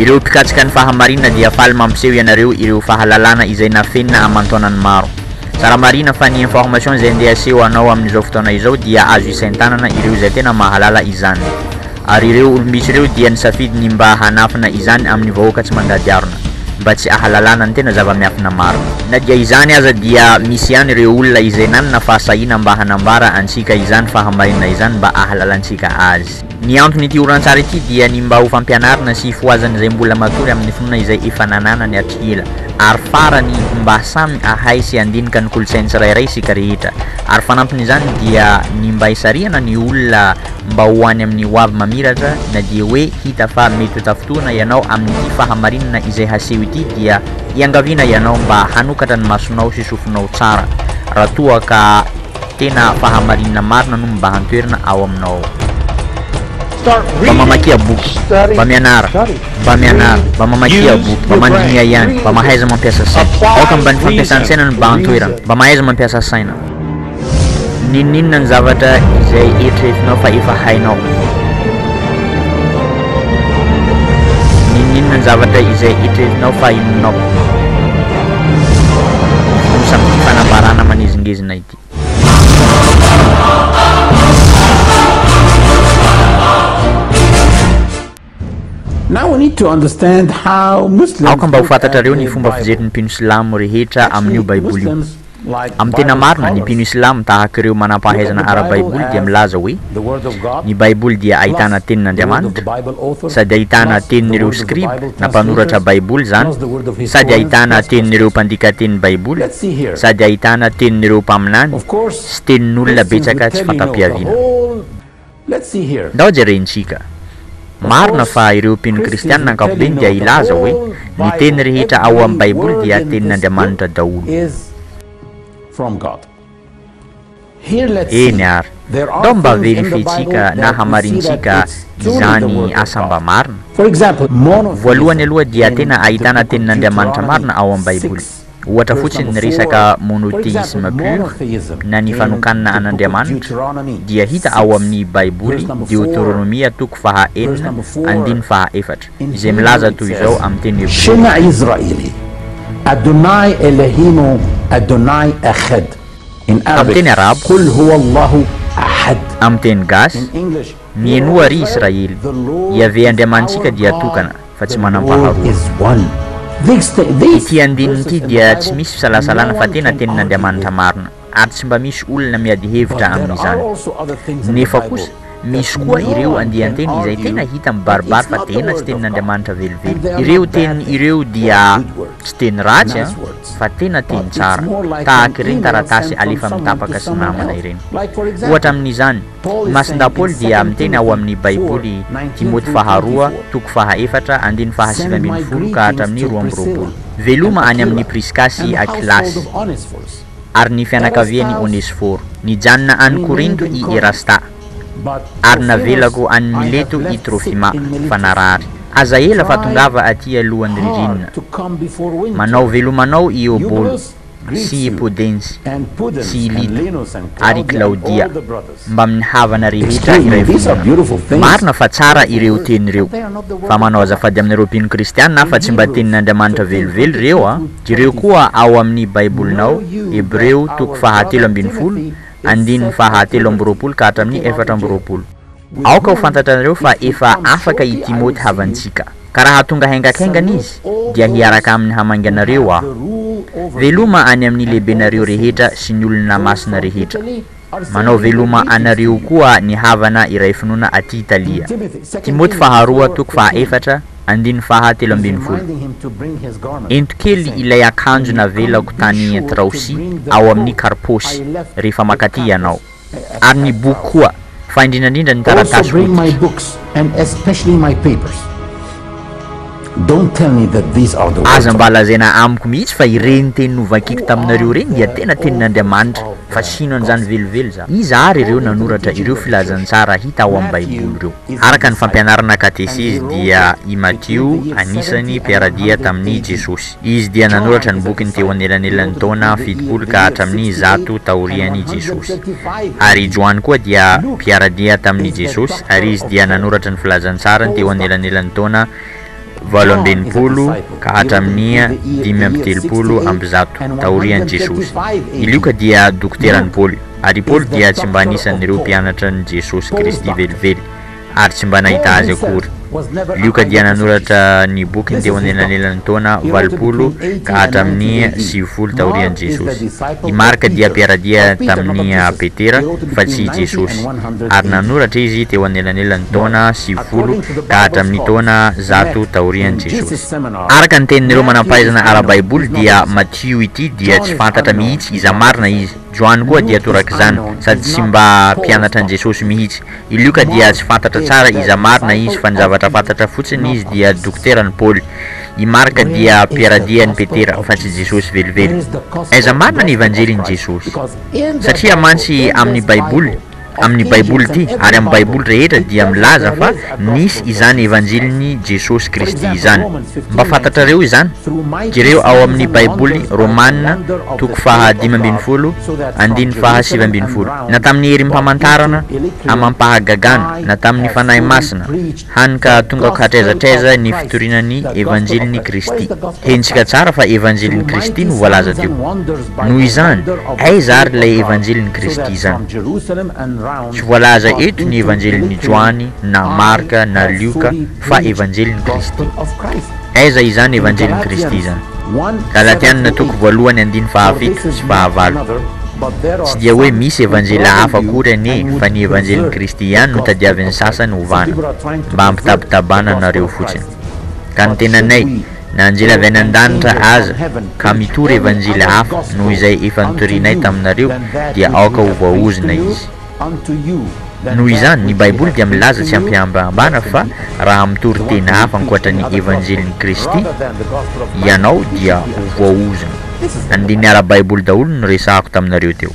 Ireo pikatsika ny fahamarinana dia faly mampiseho ianareo ireo fahalalana izay nafenina amantaonany maro. Tsara marina fa ny information izay andeha aseho anao amin'izao fotoana izao dia azo isain-tanana ireo izay tena mahalala izany. Ary ireo olombisy ireo dia nisafidy ny mba hanafina izany amin'ny vahoaka tsy mandady arona mba tsy ahalalana ny tena zava-miafina maro. Na dia izany aza dia misy ihany ireo olona izay nanana fahasahina mba hanambara antsika izany fahamarinana izany mba ahalalantsika azy. Ny antony horan-tsara ity dia ny mba ho fampianarana sy foazana izay mbola matory amin'ny finoana izay efa nananany hatrila, ary farany mba samy ahay sy andinika ny kolontsaina tsirairay sika rehetra. Ary fanampin'izany dia ny mba hisariana ny olona mba ho any amin'ny hoavy mamiratra, na dia hoe hita fa mety ho tafotoana ianao amin'ity fahamarinana izay haseho ity dia iangaviana ianao mba hanokatra ny masonao sy sofinao tsara raha toa ka tena fahamarinana marina no mba hantoerana ao aminao. Mba mamakia boky, mba mianara, mba mamakia boky, mba mandinia ihany, mba mahaiza mampiasa saina. Aoka mba ny fampiasany saina no mba hantoerana, mba mahaiza mampiasa saina. Ninninona ny zavatra izay eritreretinao fa efa hainao. Ninninona ny zavatra izay eritreretinao fa inonao. Samby fanambarana manezingezina ity. Now we need to understand how Muslims Aoka mba ho fantatrareo ny fomba fijery ny mpino Silamo rehetra amin'io Baiboly io. Amin'ny tena marina ny mpino Silamo tahaka ireo manam-pahaizana ara-Baiboly dia milaza hoe ny Baiboly dia ahitana tenin'Andriamanitra, sady ahitana tenin'ireo skriba na mpanoratra Baiboly zany, sady ahitana tenin'ireo mpandika teny Baiboly, sady ahitana tenin'ireo mpaminany sy tenin'olona betsaka tsy fatam-piaviana. Ndao jerentsika marina fa ireo mpino kristianina ankapobeny dia ilaza hoe ny teny rehetra ao amin'ny Baiboly dia tenin'Andriamanitra daholo. Eny ary ndao mba verifentsika na hamarintsika izany asa mba marina. Voalohany aloha dia tena ahitana tenin'Andriamanitra marina ao amin'ny Baiboly. Ohatra fotsiny ny resaka monotheisme pur na ny fanokanana an'Andriamanitra dia hita ao amin'ny Baiboly Deuteronomia 4:4 izay milaza toy izao amin'ny teny hebreo: Shema Israeli Adonai Eloheinu Adonai Echad. Amin'ny teny arabo Qul huwa Allahu ahad. Amin'ny teny gasy mieno ary Israely, Yahve Andriamantsika dia tokana fa tsy manam-paharoa. Ity andininy ity dia tsy misy fisalasalana fa tena tenin'Andriamanitra marina ary tsy mba misy olona miady hevitra amin'izany. Nefa kosa misy koa ireo andian-teny izay tena hita mibaribary fa tena tsy tenin'Andriamanitra velively. Ireo teny ireo dia tsy teny ratsy fa tena teny tsara, tahaka ireny taratasy alefa mitapaka sy namana ireny. Ohatra amin'izany Masinda Paul dia miteny ao amin'ny Baiboly Timoty 2:4-7:20 ka hatramin'ny 12. Veloma any amin'ny Priskasy Akilasy ary ny fianakaviany Onesiforo, nijanona any Korinto i Erasta, ary navelako any Mileto i Trofima fanarary. Aza ela fa tongava aty alohan'ny ririnina. Manao velomanao i Eubolo sy Pudens sy Lida ary Claudia mba amin'ny havana rehetra iray fonona. Marina fa tsara ireo teny ireo, fa manao azafady amin'ireo mpino kristianina fa tsy mba tenin'Andriamanitra velively ireo ireo koa ao amin'ny Baibolinao Hebreo 7:20 ka hatramin'ny 4:20. Aoka ho fantatrareo fa efa afaka i Timoty havantsika, ka raha tonga haingakaingana izy dia hiaraka amin'ny hamanganareo veloma any amin'ny lehibenareo rehetra sy ny olona masina rehetra. Manao veloma anareo koa ny havana iray finoana aty Italia. Timoty 2:4-7:20. Entokely ilay akanjo navelako tany Traosy ao amin'ny Karposy rehefa makaty ianao, ary ny boky koa fa indrindrandrindra ny taratasy Don't tell me that these are the words. Aza mba lazaina amiko mihitsy fa ireny teny novakiko taminareo reny dia tena tenin'Andriamanitra fa sino an'izany velively za. Izy ary ireo nanoratra ireo filazantsara hita ao amin'ny Baiboly ireo. Araka ny fampianarana katesisy dia i Matteo anisany mpiaradia tamin'ny Jesosy. Izy dia nanoratra ny bokiny teo anelanelan'ny taona 70 ka hatramin'ny 100 taorian'i Jesosy. Ary Joany koa dia mpiaradia tamin'ny Jesosy ary izy dia nanoratra ny filazantsara teo anelanelan'ny taona valo ambinipolo ka hatramin'ny 5 amby zato taorian'i Jesosy. Ilioka dia dokoteran'i Paoly, ary Paoly dia tsy mba anisan'ireo mpianatra ny Jesosy Kristy velively ary tsy mba nahita azy akory. Ilioka dia nanoratra ny boky teo anelanelan'ny taona 80 ka hatramin'ny 70 taorian'i Jesosy. I Marka dia mpiaradia tamin'ny Petera fa tsy Jesosy, ary nanoratra izy teo anelanelan'ny taona 70 ka hatramin'ny taona 100 taorian'i Jesosy. Araka ny tenin'ireo manampahaizana ara-baiboly dia Matthieu ity dia tsy fantatra mihitsy iza marina izy. Joany koa dia torak'izany sady tsy mba mpianatra an' Jesosy mihitsy. Ilioka dia tsy fantatra tsara iza marina izy fa ny zavatra fantatra fotsiny izy dia dokoteran'i Paoly. I Marka dia mpiaradian'i Petera fa tsy Jesosy velively. Aiza marina ny evanjelin'i Jesosy? Satria mantsy amin'ny Baiboly ity ary amin'ny Baiboly rehetra dia milaza fa nisy izany evanjelin'i Jesosy Kristy izany. Mba fantatrareo izany? Jereo ao amin'ny Baiboly Romanina 5:12 andiny 7:20. Na tamin'ny hery mpamantarana amampahagagana na tamin'ny fanahy masina hany ka tonga katraizatraiza ny fitorinan'ny evanjelin'i Kristy. Hentsika tsara fa evanjelin'i Kristy no voalaza teo. Noho izany, aiza ary ilay evanjelin'i Kristy izany? Tsy voalaza eto ny evanjelin'i Joany na Marka na Luka fa evanjelin'i Kristy. Aiza izany evanjelin'i Kristy izany? Galatianina 1:7 sy 9. Tsy dia hoe misy evanjely hafa akory anie fa ny evanjelin'i Kristy ihany no tadiavin'ny sasany ovana mba hampitabatabana anareo fotsiny. Ka ny tenanay na anjely avy any an-danitra aza ka mitory evanjely hafa noho izay efa nitorinay taminareo dia aoka ho voaozina izy. Noho izany ny Baiboly dia milaza tsy ampiambambana fa raha mitory teny hafa ankoatran'ny evanjelin'i Kristy ianao dia ho voaozina. Andiny ara-Baiboly daholo no resahako taminareo teo.